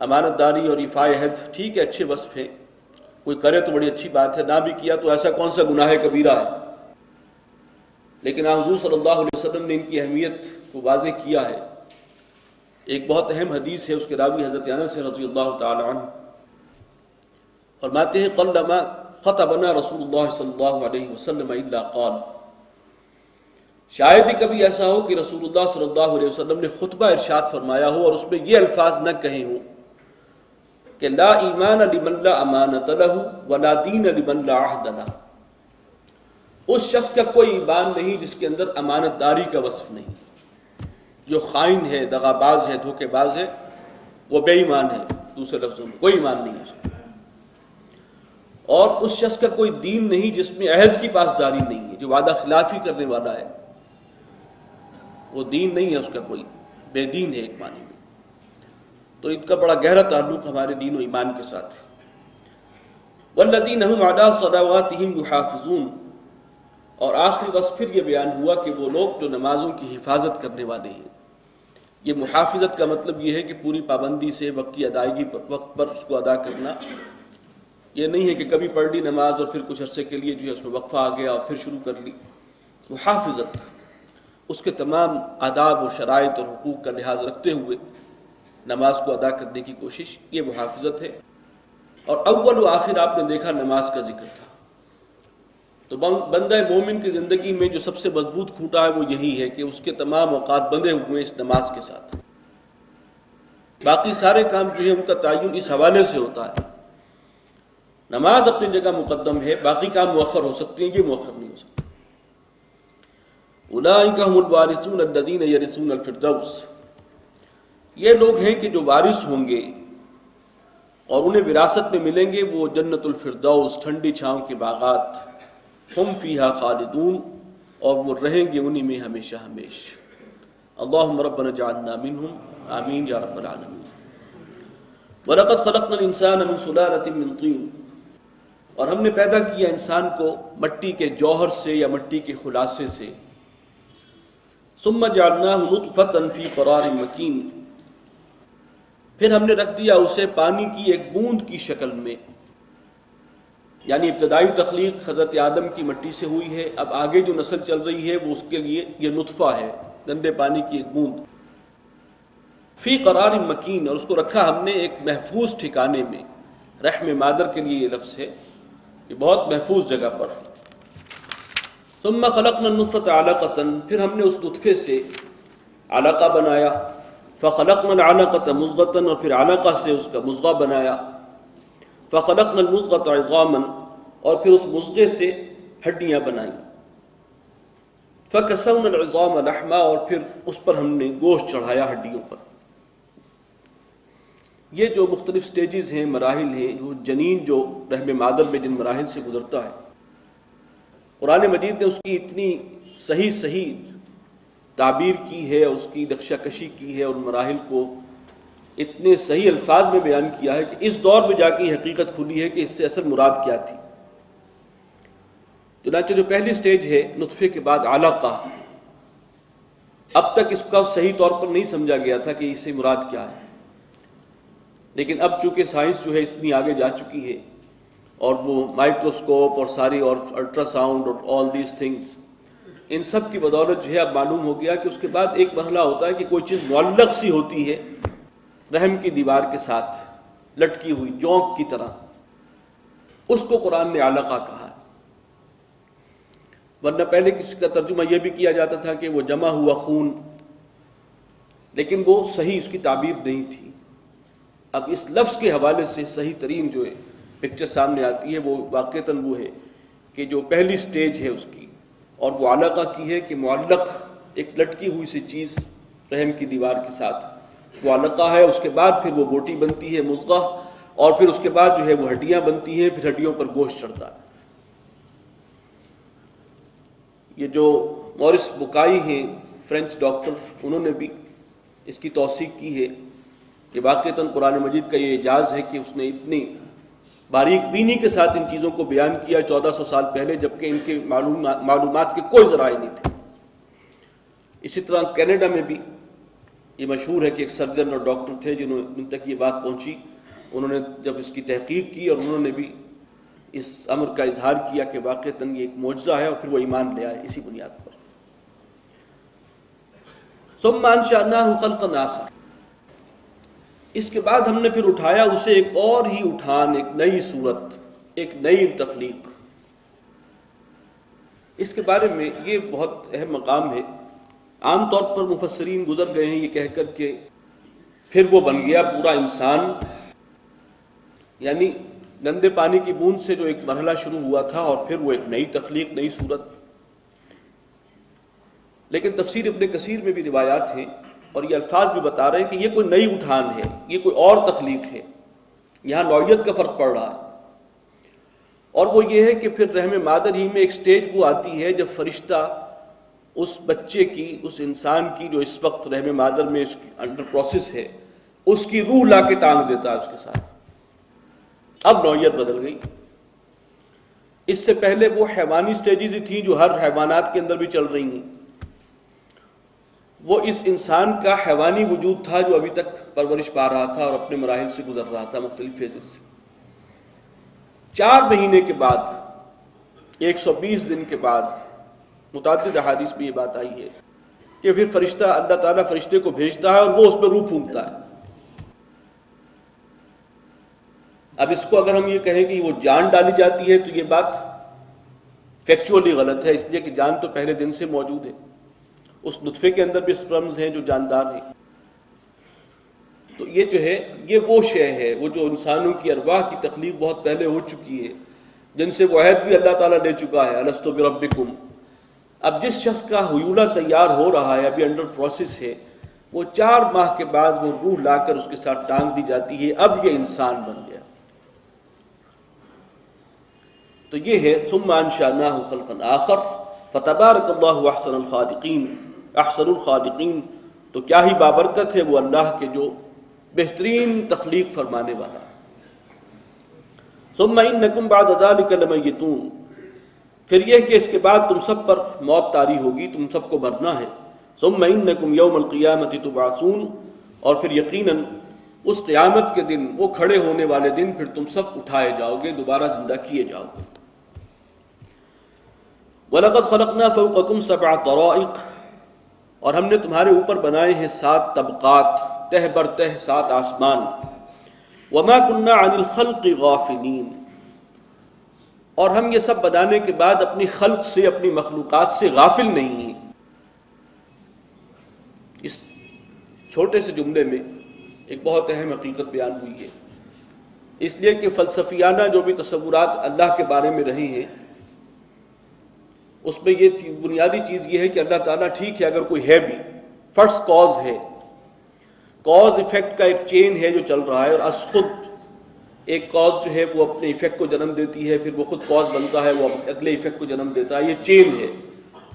امانت داری اور ایفاء عہد ٹھیک ہے، اچھے وصف ہیں، کوئی کرے تو بڑی اچھی بات ہے، نہ بھی کیا تو ایسا کون سا گناہ کبیرہ ہے، لیکن حضور صلی اللہ علیہ وسلم نے ان کی اہمیت کو واضح کیا ہے۔ ایک بہت اہم حدیث ہے، اس کے راوی حضرت انس رضی اللہ تعالی عنہ فرماتے ہیں قلما خطبنا رسول اللہ صلی اللہ علیہ وسلم الا قال، شاید ہی کبھی ایسا ہو کہ رسول اللہ صلی اللہ علیہ وسلم نے خطبہ ارشاد فرمایا ہو اور اس میں یہ الفاظ نہ کہے ہوں کہ لا ایمان لمن لا امانت لہ ولا دین لمن لا عہد لہ، اس شخص کا کوئی ایمان نہیں جس کے اندر امانت داری کا وصف نہیں، جو خائن ہے، دغا باز ہے، دھوکے باز ہے، وہ بے ایمان ہے، دوسرے لفظوں میں کوئی ایمان نہیں ہے اس کا، اور اس شخص کا کوئی دین نہیں جس میں عہد کی پاسداری نہیں ہے، جو وعدہ خلافی کرنے والا ہے وہ دین نہیں ہے اس کا، کوئی بے دین ہے ایک معنی میں۔ تو ان کا بڑا گہرا تعلق ہمارے دین و ایمان کے ساتھ ہے۔ والذین هم علی صلواتهم یحافظون، اور آخری وصف پھر یہ بیان ہوا کہ وہ لوگ جو نمازوں کی حفاظت کرنے والے ہیں۔ یہ محافظت کا مطلب یہ ہے کہ پوری پابندی سے وقت کی ادائیگی وقت پر اس کو ادا کرنا، یہ نہیں ہے کہ کبھی پڑھ لی نماز اور پھر کچھ عرصے کے لیے جو ہے اس میں وقفہ آ گیا اور پھر شروع کر لی۔ محافظت اس کے تمام آداب و شرائط اور حقوق کا لحاظ رکھتے ہوئے نماز کو ادا کرنے کی کوشش، یہ محافظت ہے۔ اور اول و آخر آپ نے دیکھا نماز کا ذکر تھا، تو بندہ مومن کی زندگی میں جو سب سے مضبوط کھوٹا ہے وہ یہی ہے کہ اس کے تمام اوقات بندھے ہوئے ہیں اس نماز کے ساتھ۔ باقی سارے کام جو ہے ان کا تعین اس حوالے سے ہوتا ہے، نماز اپنی جگہ مقدم ہے، باقی کام مؤخر ہو سکتے ہیں، یہ مؤخر نہیں ہو سکتے۔ اولئک هم الوارثون الذین یرثون الفردوس، یہ لوگ ہیں کہ جو وارث ہوں گے اور انہیں وراثت میں ملیں گے وہ جنت الفردوس، ٹھنڈی چھاؤں کے باغات، ہم فیہا خالدون، اور وہ رہیں گے انہی میں ہمیشہ ہمیشہ۔ اللہم ربنا اجعلنا منہم، آمین یا رب العالمین۔ وَلَقَدْ خَلَقْنَا الْإِنسَانَ مِنْ سُلَالَةٍ مِّن طِينٍ، اور ہم نے پیدا کیا انسان کو مٹی کے جوہر سے یا مٹی کے خلاصے سے۔ ثُمَّ جَعَلْنَاهُ نُطْفَةً فِي قَرَارٍ مَّكِينٍ، پھر ہم نے رکھ دیا اسے پانی کی ایک بوند کی شکل میں، یعنی ابتدائی تخلیق حضرت آدم کی مٹی سے ہوئی ہے، اب آگے جو نسل چل رہی ہے وہ اس کے لیے یہ نطفہ ہے، گندے پانی کی ایک بوند۔ فی قرار مکین، اور اس کو رکھا ہم نے ایک محفوظ ٹھکانے میں، رحم مادر کے لیے یہ لفظ ہے کہ بہت محفوظ جگہ پر۔ ثم خلقنا النطفة علقة، پھر ہم نے اس نطفے سے علقہ بنایا، فخلقنا العلقة مضغة، اور پھر علقہ سے اس کا مضغہ بنایا، فخلقنا المضغة عظاما، اور پھر اس مضغے سے ہڈیاں بنائیں، فکسونا العظام لحما، اور پھر اس پر ہم نے گوشت چڑھایا ہڈیوں پر۔ یہ جو مختلف سٹیجز ہیں، مراحل ہیں، جو جنین جو رحم مادر میں جن مراحل سے گزرتا ہے، قرآن مجید نے اس کی اتنی صحیح تعبیر کی ہے، اس کی نقشہ کشی کی ہے، اور مراحل کو اتنے صحیح الفاظ میں بیان کیا ہے کہ اس دور میں جا کے یہ حقیقت کھلی ہے کہ اس سے اصل مراد کیا تھی۔ چنانچہ جو پہلی سٹیج ہے نطفے کے بعد علقہ، اب تک اس کا صحیح طور پر نہیں سمجھا گیا تھا کہ اس سے مراد کیا ہے، لیکن اب چونکہ سائنس جو ہے اتنی آگے جا چکی ہے، اور وہ مائکروسکوپ اور ساری اور الٹرا ساؤنڈ اور آل دیز تھنگز، ان سب کی بدولت جو ہے اب معلوم ہو گیا کہ اس کے بعد ایک مرحلہ ہوتا ہے کہ کوئی چیز معلق سی ہوتی ہے رحم کی دیوار کے ساتھ لٹکی ہوئی جونک کی طرح، اس کو قرآن نے علقہ کہا ہے۔ ورنہ پہلے کسی کا ترجمہ یہ بھی کیا جاتا تھا کہ وہ جمع ہوا خون، لیکن وہ صحیح اس کی تعبیر نہیں تھی۔ اب اس لفظ کے حوالے سے صحیح ترین جو ہے پکچر سامنے آتی ہے وہ واقعتاً وہ ہے کہ جو پہلی سٹیج ہے اس کی، اور وہ علقہ کی ہے کہ معلق ایک لٹکی ہوئی سی چیز رحم کی دیوار کے ساتھ، وہ علقہ ہے، اس کے بعد پھر وہ بوٹی بنتی ہے مضغہ، اور پھر اس کے بعد جو ہے وہ ہڈیاں بنتی ہیں، پھر ہڈیوں پر گوشت چڑھتا ہے۔ یہ جو مورس بکائی ہیں فرینچ ڈاکٹر، انہوں نے بھی اس کی توثیق کی ہے کہ واقعتاً قرآن مجید کا یہ اعجاز ہے کہ اس نے اتنی باریک بینی کے ساتھ ان چیزوں کو بیان کیا 1400 سال پہلے، جبکہ ان کے معلومات کے کوئی ذرائع نہیں تھے۔ اسی طرح کینیڈا میں بھی یہ مشہور ہے کہ ایک سرجن اور ڈاکٹر تھے جن تک یہ بات پہنچی، انہوں نے جب اس کی تحقیق کی اور انہوں نے بھی اس امر کا اظہار کیا کہ واقعتاً یہ ایک معجزہ ہے، اور پھر وہ ایمان لے آئے اسی بنیاد پر۔ ثم انشأناه خلقا آخر، اس کے بعد ہم نے پھر اٹھایا اسے ایک اور ہی اٹھان، ایک نئی صورت، ایک نئی تخلیق۔ اس کے بارے میں یہ بہت اہم مقام ہے۔ عام طور پر مفسرین گزر گئے ہیں یہ کہہ کر کہ پھر وہ بن گیا پورا انسان، یعنی گندے پانی کی بوند سے جو ایک مرحلہ شروع ہوا تھا اور پھر وہ ایک نئی تخلیق، نئی صورت۔ لیکن تفسیر ابن کثیر میں بھی روایات ہیں اور یہ الفاظ بھی بتا رہے ہیں کہ یہ کوئی نئی اٹھان ہے، یہ کوئی اور تخلیق ہے، یہاں نوعیت کا فرق پڑ رہا ہے۔ اور وہ یہ ہے کہ پھر رحم مادر ہی میں ایک سٹیج وہ آتی ہے جب فرشتہ اس بچے کی، اس انسان کی جو اس وقت رحم مادر میں انڈر پروسیس ہے، اس کی روح لا کے ٹانگ دیتا ہے اس کے ساتھ۔ اب نوعیت بدل گئی۔ اس سے پہلے وہ حیوانی سٹیجز ہی تھیں جو ہر حیوانات کے اندر بھی چل رہی ہیں، وہ اس انسان کا حیوانی وجود تھا جو ابھی تک پرورش پا رہا تھا اور اپنے مراحل سے گزر رہا تھا، مختلف فیزز سے۔ 4 مہینے کے بعد، 120 دن کے بعد، متعدد احادیث میں یہ بات آئی ہے کہ پھر فرشتہ، اللہ تعالیٰ فرشتے کو بھیجتا ہے اور وہ اس پہ روح پھونکتا ہے۔ اب اس کو اگر ہم یہ کہیں کہ وہ جان ڈالی جاتی ہے تو یہ بات فیکچولی غلط ہے، اس لیے کہ جان تو پہلے دن سے موجود ہے، اس نطفے کے اندر بھی سپرمز ہیں جو جاندار ہیں۔ تو یہ جو ہے یہ وہ شے ہے، وہ جو انسانوں کی ارواح کی تخلیق بہت پہلے ہو چکی ہے، جن سے وہ عہد بھی اللہ تعالیٰ لے چکا ہے، الست بربکم۔ اب جس شخص کا حیولہ تیار ہو رہا ہے، ابھی انڈر پروسیس ہے، وہ 4 ماہ کے بعد وہ روح لا کر اس کے ساتھ ٹانگ دی جاتی ہے، اب یہ انسان بن گیا۔ تو یہ ہے ثم انشأناه خلقا آخر فتبارک اللہ احسن الخالقین، احسن الخالقین۔ تو کیا ہی بابرکت ہے وہ اللہ کے جو بہترین تخلیق فرمانے والا۔ ثم انکم بعد ذلک لمیتون، پھر یہ کہ اس کے بعد تم سب پر موت طاری ہوگی، تم سب کو مرنا ہے۔ ثم انکم یوم القیامۃ تبعثون، اور پھر یقیناً اس قیامت کے دن، وہ کھڑے ہونے والے دن، پھر تم سب اٹھائے جاؤ گے، دوبارہ زندہ کیے جاؤ گے۔ وَلَقَدْ خَلَقْنَا فَوْقَكُمْ سَبْعَ طَرَائِقَ، اور ہم نے تمہارے اوپر بنائے ہیں 7 طبقات، تہ بر تہ 7 آسمان۔ وَمَا كُنَّا عَنِ الْخَلْقِ غَافِلِينَ، اور ہم یہ سب بنانے کے بعد اپنی خلق سے، اپنی مخلوقات سے غافل نہیں ہیں۔ اس چھوٹے سے جملے میں ایک بہت اہم حقیقت بیان ہوئی ہے، اس لیے کہ فلسفیانہ جو بھی تصورات اللہ کے بارے میں رہی ہیں، اس میں یہ بنیادی چیز یہ ہے کہ اللہ تعالیٰ ٹھیک ہے اگر کوئی ہے بھی، فرسٹ کاز ہے، کاز ایفیکٹ کا ایک چین ہے جو چل رہا ہے، اور از خود ایک کاز جو ہے وہ اپنے ایفیکٹ کو جنم دیتی ہے، پھر وہ خود کاز بنتا ہے، وہ اگلے ایفیکٹ کو جنم دیتا ہے، یہ چین ہے۔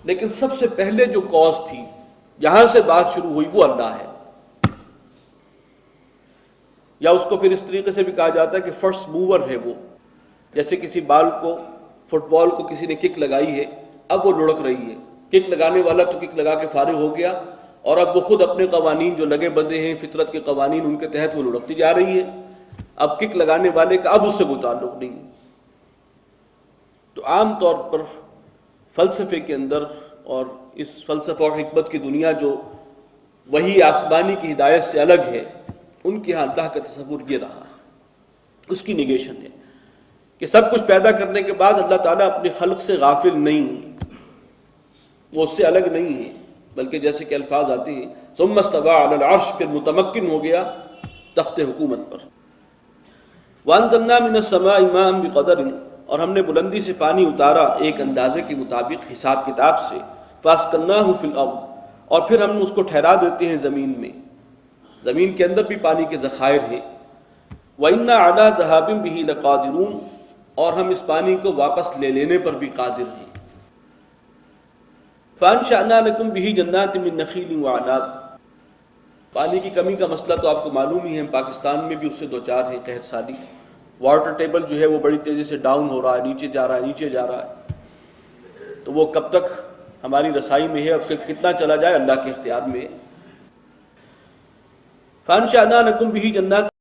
لیکن سب سے پہلے جو کاز تھی، یہاں سے بات شروع ہوئی، وہ اللہ ہے۔ یا اس کو پھر اس طریقے سے بھی کہا جاتا ہے کہ فرسٹ موور ہے وہ، جیسے کسی بال کو، فٹ بال کو کسی نے کک لگائی ہے، اب وہ لڑک رہی ہے، کک لگانے والا تو کک لگا کے فارغ ہو گیا، اور اب وہ خود اپنے قوانین جو لگے بندے ہیں، فطرت کے قوانین، ان کے تحت وہ لڑکتی جا رہی ہے۔ اب کک لگانے والے کا اب اس سے کوئی تعلق نہیں۔ تو عام طور پر فلسفے کے اندر، اور اس فلسفہ اور حکمت کی دنیا جو وہی آسمانی کی ہدایت سے الگ ہے، ان کے ہاں اللہ کا تصور یہ رہا ہے، اس کی نگیشن ہے کہ سب کچھ پیدا کرنے کے بعد اللہ تعالیٰ اپنی خلق سے غافل نہیں ہے، وہ اس سے الگ نہیں ہے، بلکہ جیسے کہ الفاظ آتے ہیں ثم استوى علی العرش، پھر متمکن ہو گیا تخت حکومت پر۔ وانزلنا من السماء ماء بقدر، اور ہم نے بلندی سے پانی اتارا ایک اندازے کے مطابق، حساب کتاب سے۔ فاسکناہ فی الارض، اور پھر ہم اس کو ٹھہرا دیتے ہیں زمین میں، زمین کے اندر بھی پانی کے ذخائر ہیں۔ وَإِنَّا عَلَىٰ ذَهَابٍ بِهِ لَقَادِرُونَ، اور ہم اس پانی کو واپس لے لینے پر بھی قادر ہیں۔ فَأَنشَأْنَا لَكُمْ بِهِ جَنَّاتٍ مِّن نَخِيلٍ وَأَعْنَابٍ، پانی کی کمی کا مسئلہ تو آپ کو معلوم ہی ہے، پاکستان میں بھی اس سے دوچار ہے، قحط سالی، واٹر ٹیبل جو ہے وہ بڑی تیزی سے ڈاؤن ہو رہا ہے، نیچے جا رہا ہے، نیچے جا رہا ہے۔ تو وہ کب تک ہماری رسائی میں ہے، اب کتنا چلا جائے اللہ کے اختیار میں ہے۔ فانشأنا لکم بہ جنات